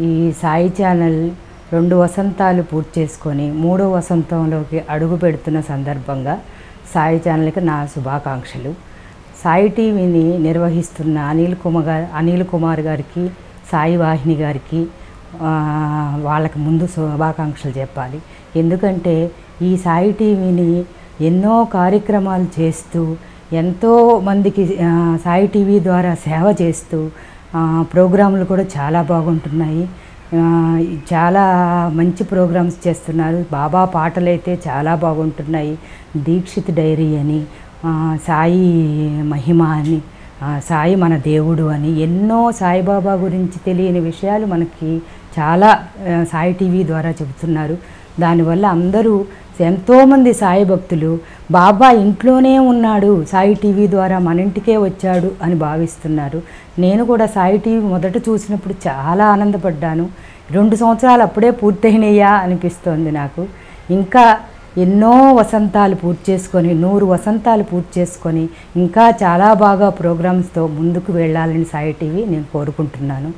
ఈ సాయి ఛానల్ 2 వసంతాలు పూర్తి చేసుకొని 3వ వసంతంలోకి అడుగు పెడుతున్న సందర్భంగా సాయి ఛానల్కి నా శుభాకాంక్షలు. సాయి టీవీని నిర్వహిస్తున్న అనిల్ కుమార్ గారికి, సాయి వాహిని గారికి వాళ్ళకి ముందు శుభాకాంక్షలు చెప్పాలి. ఎందుకంటే ఈ సాయి టీవీని ఎన్నో కార్యక్రమాలు చేస్తూ ఎంతో మందికి సాయి టీవీ ద్వారా సేవ చేస్తూ ప్రోగ్రాంలు కూడా చాలా బాగుంటున్నాయి. చాలా మంచి ప్రోగ్రామ్స్ చేస్తున్నారు. బాబా పాటలు అయితే చాలా బాగుంటున్నాయి. దీక్షిత్ డైరీ అని, సాయి మహిమ అని, సాయి మన దేవుడు అని ఎన్నో సాయిబాబా గురించి తెలియని విషయాలు మనకి చాలా సాయి టీవీ ద్వారా చెబుతున్నారు. దానివల్ల అందరూ ఎంతోమంది సాయి భక్తులు బాబా ఇంట్లోనే ఉన్నాడు, సాయి టీవీ ద్వారా మన ఇంటికే వచ్చాడు అని భావిస్తున్నారు. నేను కూడా సాయి టీవీ మొదట చూసినప్పుడు చాలా ఆనందపడ్డాను. 2 సంవత్సరాలు అప్పుడే పూర్తయినాయా అనిపిస్తోంది నాకు. ఇంకా ఎన్నో వసంతాలు పూర్తి చేసుకొని 100 వసంతాలు పూర్తి చేసుకొని ఇంకా చాలా బాగా ప్రోగ్రామ్స్తో ముందుకు వెళ్ళాలని సాయి టీవీ నేను కోరుకుంటున్నాను.